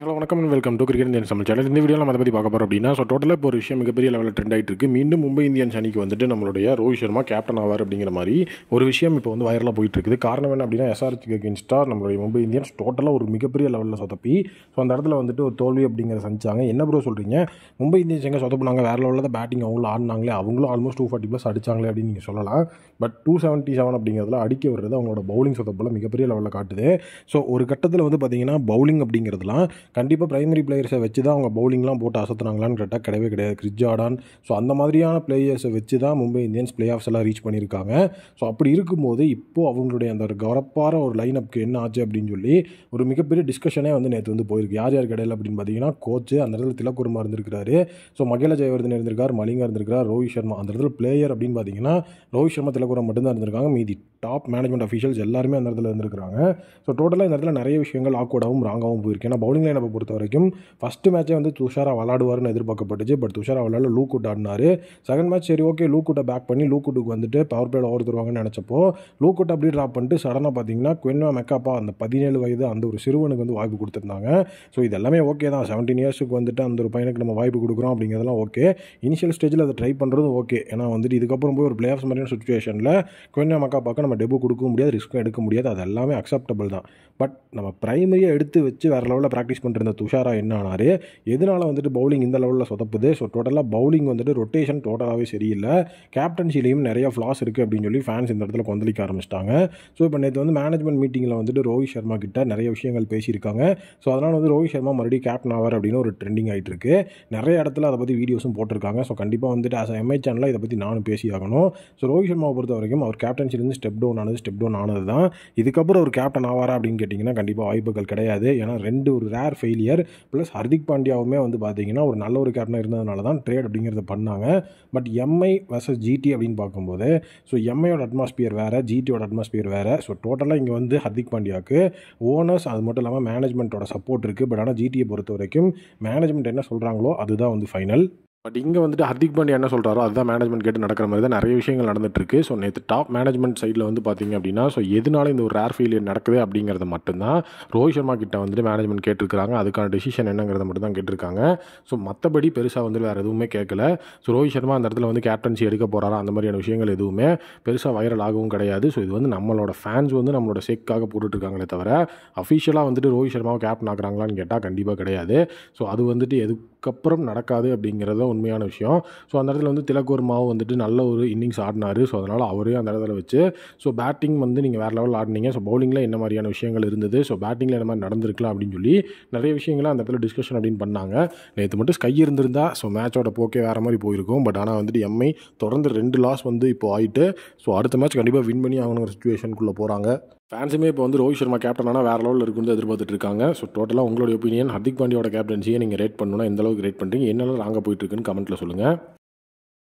Hello வணக்கம் and welcome to cricket Indians நம்ம channel. இந்த வீடியோ நம்ம அதை பற்றி பார்க்க போகிறோம் அப்படின்னா டோட்டலாக இப்போ ஒரு விஷயம் மிகப்பெரிய லெவலில் ட்ரெண்ட் ஆகிட்டு இருக்குது. மீண்டும் மும்பை இந்தியன்ஸ் அணிக்கு வந்துட்டு நம்மளுடைய ரோஹித் சர்மா கேப்டன் ஆவார் அப்படிங்கிற மாதிரி ஒரு விஷயம் இப்போ வந்து வைரலாக போயிட்டு இருக்குது. காரணம் என்ன அப்படின்னா எஸ்ஆர்ஹெச்க்கு அகேன்ஸ்டாக நம்மளுடைய மும்பை இந்தியன்ஸ் டோட்டலாக ஒரு மிகப்பெரிய லெவலில் சொதப்பி அந்த இடத்துல வந்துட்டு ஒரு தோல்வி அப்படிங்கிற சந்திச்சாங்க. என்ன ப்ரோ சொல்கிறீங்க, மும்பை இந்தியன்ஸ் எங்கே சொதப்பினாங்க, வேறு லெவலில் தான் பேட்டிங் அவங்களும் ஆடினாங்களே, அவங்களும் ஆல்மோஸ்ட் 240+ அடிச்சாங்களே அப்படின்னு நீங்கள் சொல்லலாம். பட் 277 அப்படிங்கிறதுல அடிக்க வர்றது அவங்களோட பவுலிங் சொதப்பில் மிகப்பெரிய லெவலில் காட்டுது. ஸோ ஒரு கட்டத்தில் வந்து பார்த்தீங்கன்னா பவுலிங் அப்படிங்கிறதுலாம் கண்டிப்பாக பிரைமரி பிளேயர்ஸை வச்சு தான் அவங்க பவுலிங்லாம் போட்டு அசத்துனாங்களான்னு கேட்டால் கிடையவே கிடையாது. கிறிஸ் ஜார்டான், ஸோ அந்த மாதிரியான பிளேயர்ஸை வச்சு தான் மும்பை இந்தியன்ஸ் பிளே ஆஃப்ஸ் எல்லாம் ரீச் பண்ணியிருக்காங்க. ஸோ அப்படி இருக்கும்போது இப்போது அவங்களுடைய அந்த ஒரு கவரப்பார ஒரு லைனப்க்கு என்ன ஆச்சு அப்படின்னு சொல்லி ஒரு மிகப்பெரிய டிஸ்கஷனே வந்து நேற்று வந்து போயிருக்கு. யார் யார் கிடையாது அப்படின்னு பார்த்தீங்கன்னா கோச்சு அந்த இடத்துல திலக் வர்மா இருந்திருக்காரு, ஸோ மகேல ஜெயவர்தன் இருந்திருக்கார், மலிங்கா இருந்திருக்கார், ரோஹித் சர்மா. அந்த இடத்துல பிளேயர் அப்படின்னு பார்த்தீங்கன்னா ரோஹித் சர்மா, திலக் வர்மா மட்டும்தான் இருந்திருக்காங்க. மீதி டாப் மேனேஜ்மெண்ட் அஃபீஷியல்ஸ் எல்லாருமே அந்த இடத்துல இருந்திருக்காங்க. ஸோ டோட்டலாக இந்த இடத்துல நிறைய விஷயங்கள் ஆக்வர்டாகவும் ராங்காகவும் போயிருக்கு. ஏன்னா பவுலிங் லைனை பொறுத்த வரைக்கும் ஃபஸ்ட்டு மேட்சே வந்து துஷாரா விளாடுவார்னு எதிர்பார்க்கப்பட்டுச்சு. பட் துஷாரா விளாட லூக்குட் ஆடினார். செகண்ட் மேட்ச் சரி ஓகே லூக்குட்டை பேக் பண்ணி லூக்குட்டுக்கு வந்துட்டு பவர் பிளேல ஓவர் தருவாங்கன்னு நினச்சப்போ லூக்குட் அப்படியே ட்ராப் பண்ணிட்டு சடனாக பார்த்தீங்கன்னா குவென்வா மெக்காப்பா அந்த 17 வயது அந்த ஒரு சிறுவனுக்கு வந்து வாய்ப்பு கொடுத்துருந்தாங்க. ஸோ இது எல்லாமே ஓகே தான். 17 இயர்ஸுக்கு வந்துட்டு அந்த ஒரு பையனுக்கு நம்ம வாய்ப்பு கொடுக்குறோம் அப்படிங்கிறதெல்லாம் ஓகே. இனிஷியல் ஸ்டேஜில் அதை ட்ரை பண்ணுறதும் ஓகே. ஏன்னா வந்துட்டு இதுக்கப்புறம் போய் ஒரு பிளே ஆஃப்ஸ் மாதிரியான சுச்சுவேஷனில் குவென்வா மெக்காப்பாக்கு நம்ம டெபு கொடுக்க முடியாது, ரிஸ்க்கும் எடுக்க முடியாது. அது எல்லாமே அக்செப்டபிள் தான். பட் நம்ம பிரைமரியாக எடுத்து வச்சு வேறு லெவலில் ப்ராக்டிஸ் பண்ணிருந்த துஷாரா என்ன ஆனார், எதனால் வந்துட்டு பவுலிங் இந்த லெவலில் சொதப்புது. ஸோ டோட்டலாக பவுலிங் வந்துட்டு ரொட்டேஷன் டோட்டலாகவே சரியில்லை. கேப்டன்சிலையும் நிறைய ஃப்ளாஸ் இருக்குது அப்படின்னு சொல்லி ஃபேன்ஸ் இந்த இடத்துல கொந்தளிக்க ஆரம்பிச்சிட்டாங்க. ஸோ இப்போ நேற்று வந்து மேனேஜ்மெண்ட் மீட்டிங்கில் வந்துட்டு ரோஹித் சர்மா கிட்ட நிறைய விஷயங்கள் பேசியிருக்காங்க. ஸோ அதனால் வந்து ரோஹித் சர்மா மறுபடியும் கேப்டன் ஆவார் அப்படின்னு ஒரு ட்ரெண்டிங் ஆகிட்டு இருக்கு. நிறைய இடத்துல அதை பற்றி வீடியோஸும் போட்டிருக்காங்க. ஸோ கண்டிப்பாக வந்துட்டு ஆஸ் எம்ஐ சேனலில் இதை பற்றி நானும் பேசி ஆகணும். ஸோ ரோஹித் சர்மாவை பொறுத்த வரைக்கும் அவர் கேப்டன்சிலேருந்து ஸ்டெப் டவுன் ஆனது தான். இதுக்கப்புறம் ஒரு கேப்டன் ஆவாரா அப்படின்னு கேட்டிங்கன்னா கண்டிப்பாக வாய்ப்புகள் கிடையாது. ஏன்னா ஒரு ரேர் ஃபெயிலியர் ப்ளஸ் ஹர்திக் பாண்டியாவுமே வந்து பார்த்தீங்கன்னா ஒரு நல்ல ஒரு கேப்டனாக இருந்ததுனால தான் ட்ரேட் அப்படிங்கிறத பண்ணாங்க. பட் எம்ஐ வர்சஸ் ஜிடி அப்படின்னு பார்க்கும்போது ஸோ எம்ஐயோட அட்மாஸ்பியர் வேறு, ஜிடியோட அட்மாஸ்பியர் வேறு. ஸோ டோட்டலாக இங்கே வந்து ஹர்திக் பாண்டியாவுக்கு ஓனர்ஸ் அது மட்டும் இல்லாமல் மேனேஜ்மெண்ட்டோட சப்போர்ட் இருக்குது. பட் ஆனால் ஜிடியை பொறுத்த வரைக்கும் மேனேஜ்மெண்ட் என்ன சொல்கிறாங்களோ அதுதான் வந்து ஃபைனல். பட் இங்கே வந்துட்டு ஹர்திக் பாண்டியா என்ன சொல்கிறாரோ அதுதான் மேனேஜ்மெண்ட் கேட்டு நடக்கிற மாதிரி தான் நிறைய விஷயங்கள் நடந்துட்டுருக்கு. ஸோ நேற்று டாப் மேனேஜ்மெண்ட் சைடில் வந்து பார்த்தீங்க அப்படின்னா ஸோ எதனால இந்த ஒரு ரேர் ஃபெயிலியர் நடக்குது அப்படிங்கிறத மட்டும்தான் ரோஹித் சர்மா கிட்ட வந்துட்டு மேனேஜ்மெண்ட் கேட்டிருக்காங்க. அதுக்கான டெசிஷன் என்னங்கிறத மட்டும் தான் கேட்டிருக்காங்க. ஸோ மற்றபடி பெருசாக வந்து வேறு எதுவுமே கேட்கல. ஸோ ரோஹித் சர்மா அந்த இடத்துல வந்து கேப்டன்சி எடுக்க போகிறாரா அந்த மாதிரியான விஷயங்கள் எதுவுமே பெருசாக வைரல் ஆகவும் கிடையாது. ஸோ இது வந்து நம்மளோட ஃபேன்ஸ் வந்து நம்மளோட சேக்காக போட்டுட்ருக்காங்களே தவிர அஃபிஷியலாக வந்துட்டு ரோஹித் சர்மாவை கேப்டன் ஆக்குறாங்களான்னு கேட்டால் கண்டிப்பாக கிடையாது. ஸோ அது வந்துட்டு எதுக்கப்புறம் நடக்காது அப்படிங்கிறத உண்மையான விஷயம். ஸோ அந்த இடத்துல வந்து திலக் வர்மாவும் வந்துட்டு நல்ல ஒரு இன்னிங்ஸ் ஆடினார். ஸோ அதனால் அவரே அந்த இடத்துல வச்சு ஸோ பேட்டிங் வந்து நீங்கள் வேறு லெவலில் ஆடினீங்க. ஸோ பவுலிங்கில் என்ன மாதிரியான விஷயங்கள் இருந்தது, ஸோ பேட்டிங்கில் என்ன மாதிரி நடந்திருக்கலாம் அப்படின்னு சொல்லி நிறைய விஷயங்களை அந்த இடத்துல டிஸ்கஷன் அப்படின்னு பண்ணாங்க. நேற்று மட்டும் ஸ்கை இருந்திருந்தா ஸோ மேட்சோட போக்கே வேறு மாதிரி போயிருக்கும். பட் ஆனால் வந்துட்டு எம்ஐ தொடர்ந்து 2 லாஸ் வந்து இப்போ ஆகிட்டு ஸோ அடுத்த மேட்ச் கண்டிப்பாக வின் பண்ணி ஆகணுங்கிற சுச்சுவேஷனுக்குள்ளே போகிறாங்க. ஃபேன்ஸுமே இப்போ வந்து ரோஹித் சர்மா கேப்டன் ஆனால் வேறு லெவலில் இருக்குன்னு எதிர்பார்த்துட்டு இருக்காங்க. ஸோ டோட்டலாக உங்களுடைய ஒப்பீனியன் ஹர்திக் பாண்டியாவோட கேப்டன்சியை நீங்கள் ரேட் பண்ணணும்னா எந்த அளவுக்கு ரேட் பண்ணுறீங்க, என்னெல்லாம் ராங்காக போயிட்டு இருக்குன்னு கமெண்ட்டில் சொல்லுங்கள்.